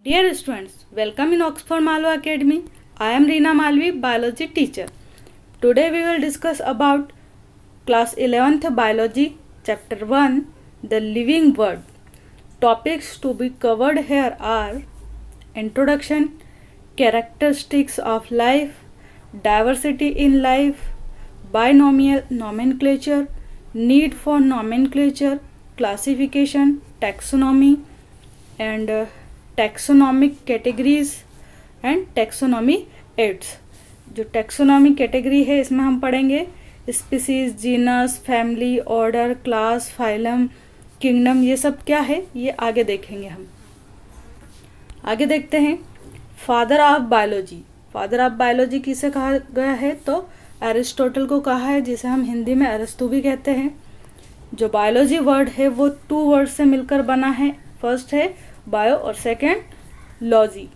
Dear students, welcome in Oxford Malwa Academy. I am Reena Malvi, biology teacher. Today we will discuss about class 11th biology chapter 1, the living world. Topics to be covered here are introduction, characteristics of life, diversity in life, binomial nomenclature, need for nomenclature, classification, taxonomy and taxonomic categories and taxonomy aids. जो taxonomy category है इसमें हम पढ़ेंगे species, genus, family, order, class, phylum, kingdom, ये सब क्या है ये आगे देखेंगे हम। आगे देखते हैं father of biology. Father of biology किसे कहा गया है तो एरिस्टोटल को कहा है, जिसे हम हिंदी में अरस्तु भी कहते हैं। जो बायोलॉजी वर्ड है वो 2 वर्ड से मिलकर बना है। फर्स्ट है बायो और सेकेंड लॉजी।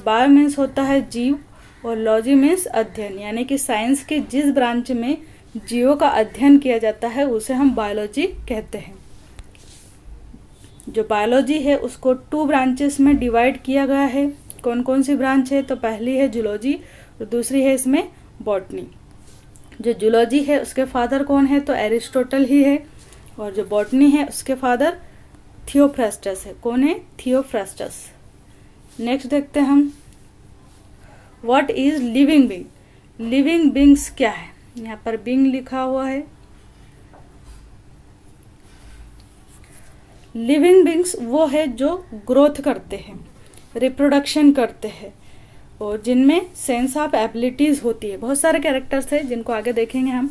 बायो मीन्स होता है जीव और लॉजी मीन्स अध्ययन, यानी कि साइंस के जिस ब्रांच में जीवों का अध्ययन किया जाता है उसे हम बायोलॉजी कहते हैं। जो बायोलॉजी है उसको 2 ब्रांचेस में डिवाइड किया गया है। कौन कौन सी ब्रांच है तो पहली है जूलॉजी और दूसरी है इसमें बॉटनी। जो जूलॉजी है उसके फादर कौन है तो एरिस्टोटल ही है, और जो बॉटनी है उसके फादर थियोफ्रास्टस है। कौन है? थियोफ्रास्टस। नेक्स्ट देखते हैं हम what is living being. Living beings क्या है? यहाँ पर बीइंग लिखा हुआ है। लिविंग बीइंग्स वो है जो ग्रोथ करते हैं, रिप्रोडक्शन करते हैं और जिनमें सेंस ऑफ एबिलिटीज होती है। बहुत सारे कैरेक्टर्स है जिनको आगे देखेंगे हम।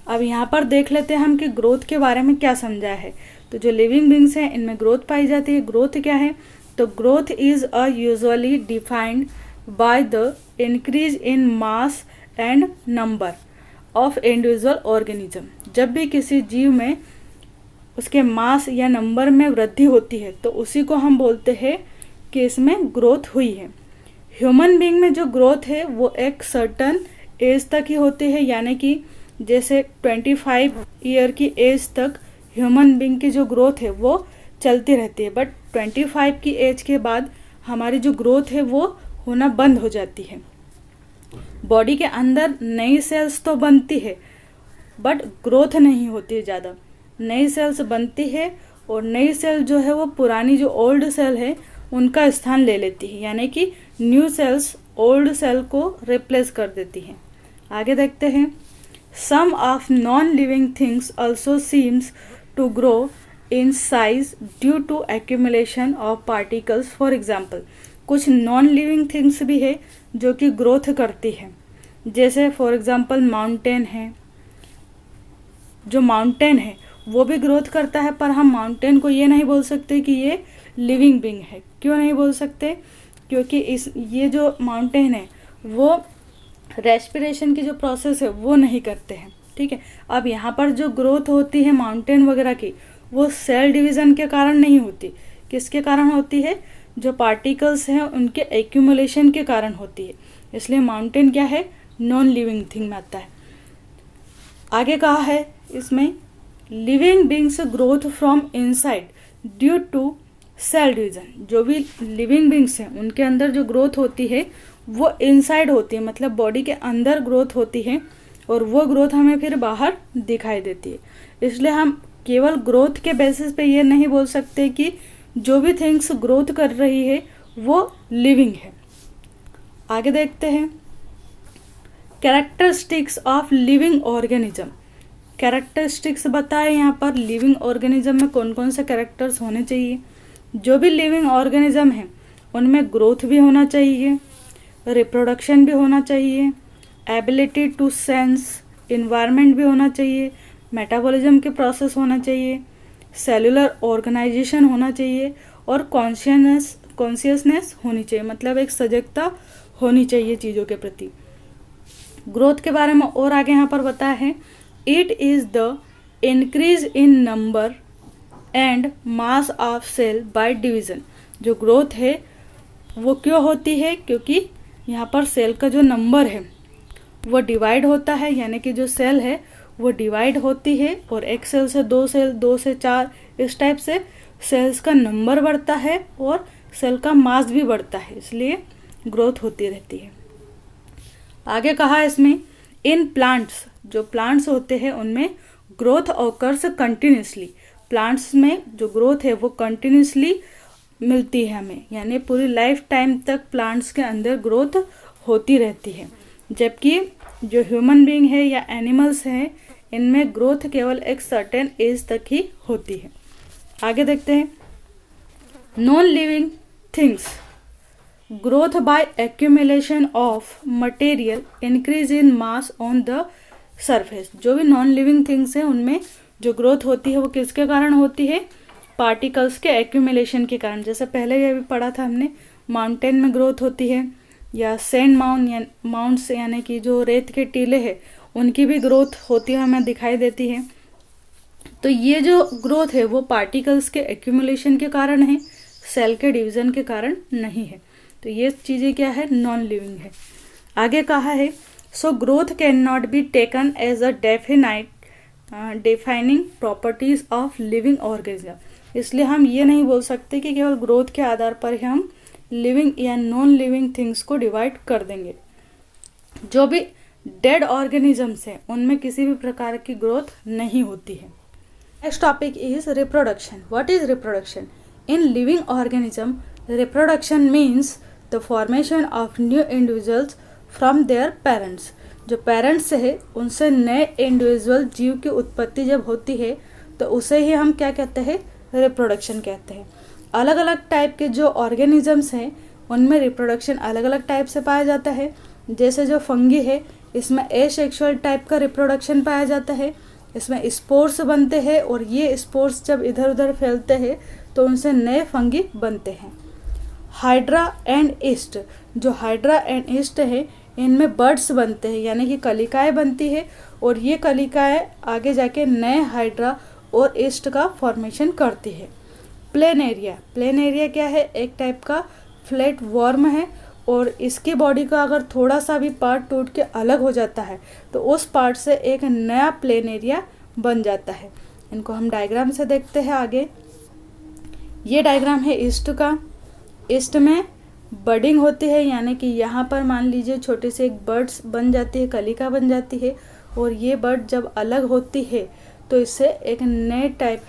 अब यहाँ पर देख लेते हैं हम कि ग्रोथ के बारे में क्या समझा है। तो जो लिविंग बीइंग्स हैं इनमें ग्रोथ पाई जाती है। ग्रोथ क्या है तो growth is a usually defined by the increase in mass and number of individual organism. जब भी किसी जीव में उसके मास या नंबर में वृद्धि होती है तो उसी को हम बोलते हैं कि इसमें ग्रोथ हुई है। ह्यूमन बीइंग में जो ग्रोथ है वो एक सर्टन एज तक ही होती है, यानी कि जैसे 25 ईयर की एज तक ह्यूमन बीइंग की जो ग्रोथ है वो चलती रहती है, बट 25 की एज के बाद हमारी जो ग्रोथ है वो होना बंद हो जाती है। बॉडी के अंदर नई सेल्स तो बनती है बट ग्रोथ नहीं होती है ज़्यादा। नई सेल्स बनती है और नई सेल जो है वो पुरानी जो ओल्ड सेल है उनका स्थान ले लेती है, यानी कि न्यू सेल्स ओल्ड सेल को रिप्लेस कर देती हैं। आगे देखते हैं some of non living things also seems to grow in size due to accumulation of particles. For example, कुछ नॉन लिविंग थिंग्स भी है जो कि ग्रोथ करती है, जैसे फॉर एग्जाम्पल माउंटेन है। जो माउंटेन है वो भी ग्रोथ करता है, पर हम माउंटेन को ये नहीं बोल सकते कि ये लिविंग बीइंग है। क्यों नहीं बोल सकते? क्योंकि ये जो माउंटेन है वो रेस्पिरेशन की जो प्रोसेस है वो नहीं करते हैं। ठीक है। अब यहाँ पर जो ग्रोथ होती है माउंटेन वगैरह की वो सेल डिवीज़न के कारण नहीं होती। किसके कारण होती है? जो पार्टिकल्स हैं उनके एक्यूमुलेशन के कारण होती है। इसलिए माउंटेन क्या है? नॉन लिविंग थिंग में आता है। आगे कहा है इसमें living beings growth from inside due to cell division. जो भी लिविंग बीइंग्स हैं उनके अंदर जो ग्रोथ होती है वो इनसाइड होती है, मतलब बॉडी के अंदर ग्रोथ होती है और वो ग्रोथ हमें फिर बाहर दिखाई देती है। इसलिए हम केवल ग्रोथ के बेसिस पे ये नहीं बोल सकते कि जो भी थिंग्स ग्रोथ कर रही है वो लिविंग है। आगे देखते हैं characteristics of living organism. Characteristics बताए यहाँ पर लिविंग ऑर्गेनिज्म में कौन कौन से कैरेक्टर्स होने चाहिए। जो भी लिविंग ऑर्गेनिज्म है उनमें ग्रोथ भी होना चाहिए, रिप्रोडक्शन भी होना चाहिए, एबिलिटी टू सेंस इन्वायरमेंट भी होना चाहिए, मेटाबॉलिज्म के प्रोसेस होना चाहिए, सेलुलर ऑर्गेनाइजेशन होना चाहिए और कॉन्शियसनेस होनी चाहिए, मतलब एक सजगता होनी चाहिए चीज़ों के प्रति। ग्रोथ के बारे में और आगे यहाँ पर बताया है it is the increase in number and mass of cell by division. जो ग्रोथ है वो क्यों होती है? क्योंकि यहाँ पर सेल का जो नंबर है वो डिवाइड होता है, यानी कि जो सेल है वो डिवाइड होती है और एक सेल से 2 सेल, 2 से 4, इस टाइप से सेल्स का नंबर बढ़ता है और सेल का मास भी बढ़ता है, इसलिए ग्रोथ होती रहती है। आगे कहा इसमें इन प्लांट्स, जो प्लांट्स होते हैं उनमें ग्रोथ ऑकर्स कंटिन्यूसली, प्लांट्स में जो ग्रोथ है वो कंटिन्यूसली मिलती है हमें, यानी पूरी लाइफ टाइम तक प्लांट्स के अंदर ग्रोथ होती रहती है। जबकि जो ह्यूमन बीइंग है या एनिमल्स हैं इनमें ग्रोथ केवल एक सर्टेन एज तक ही होती है। आगे देखते हैं non living things growth by accumulation of material increase in mass on the surface. जो भी नॉन लिविंग थिंग्स हैं उनमें जो ग्रोथ होती है वो किसके कारण होती है, पार्टिकल्स के एक्यूमुलेशन के कारण। जैसे पहले ये भी पढ़ा था हमने, माउंटेन में ग्रोथ होती है, या सैंड माउंट्स यानी कि जो रेत के टीले हैं उनकी भी ग्रोथ होती है, हमें दिखाई देती है। तो ये जो ग्रोथ है वो पार्टिकल्स के एक्यूमुलेशन के कारण है, सेल के डिवीजन के कारण नहीं है। तो ये चीज़ें क्या है, नॉन लिविंग है। आगे कहा है so growth can not be taken as a defining properties of living organism. इसलिए हम ये नहीं बोल सकते कि केवल ग्रोथ के आधार पर ही हम लिविंग या नॉन लिविंग थिंग्स को डिवाइड कर देंगे। जो भी डेड ऑर्गेनिजम्स हैं उनमें किसी भी प्रकार की ग्रोथ नहीं होती है। Next topic is reproduction. What is reproduction? In living organism reproduction means the formation of new individuals from their parents. जो पेरेंट्स है उनसे नए इंडिविजुअल जीव की उत्पत्ति जब होती है तो उसे ही हम क्या कहते हैं, रिप्रोडक्शन कहते हैं। अलग अलग टाइप के जो ऑर्गेनिजम्स हैं उनमें रिप्रोडक्शन अलग अलग टाइप से पाया जाता है। जैसे जो फंगी है इसमें एसेक्सुअल टाइप का रिप्रोडक्शन पाया जाता है, इसमें स्पोर्स बनते हैं और ये स्पोर्स जब इधर उधर फैलते हैं तो उनसे नए फंगी बनते हैं। हाइड्रा एंड ईस्ट, जो हाइड्रा एंड ईस्ट है इनमें बर्ड्स बनते हैं, यानी कि कलिकाएं बनती है और ये कलिकाएं आगे जाके नए हाइड्रा और ईस्ट का फॉर्मेशन करती है। प्लेनेरिया, प्लेनेरिया क्या है, एक टाइप का फ्लैट वर्म है और इसकी बॉडी का अगर थोड़ा सा भी पार्ट टूट के अलग हो जाता है तो उस पार्ट से एक नया प्लेनेरिया बन जाता है। इनको हम डायग्राम से देखते हैं आगे। ये डायग्राम है ईस्ट का। ईस्ट में बडिंग होती है, यानी कि यहाँ पर मान लीजिए छोटी सी एक बर्ड्स बन जाती है, कलिका बन जाती है और ये बर्ड जब अलग होती है तो इससे एक नए टाइप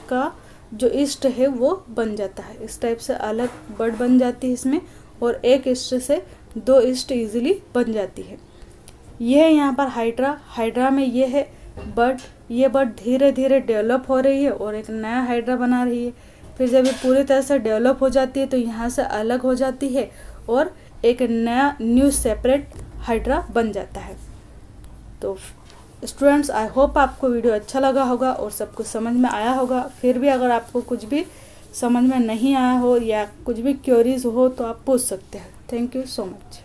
का जो ईस्ट है वो बन जाता है। इस टाइप से अलग बर्ड बन जाती है इसमें और एक ईस्ट से दो ईस्ट इजीली बन जाती है। ये है यहाँ पर हाइड्रा। हाइड्रा में ये है बर्ड, ये बर्ड धीरे धीरे डेवलप हो रही है और एक नया हाइड्रा बना रही है। फिर जब ये पूरी तरह से डेवलप हो जाती है तो यहाँ से अलग हो जाती है और एक नया न्यू सेपरेट हाइड्रा बन जाता है। तो स्टूडेंट्स, आई होप आपको वीडियो अच्छा लगा होगा और सब कुछ समझ में आया होगा। फिर भी अगर आपको कुछ भी समझ में नहीं आया हो या कुछ भी क्वेरीज हो तो आप पूछ सकते हैं। Thank you so much.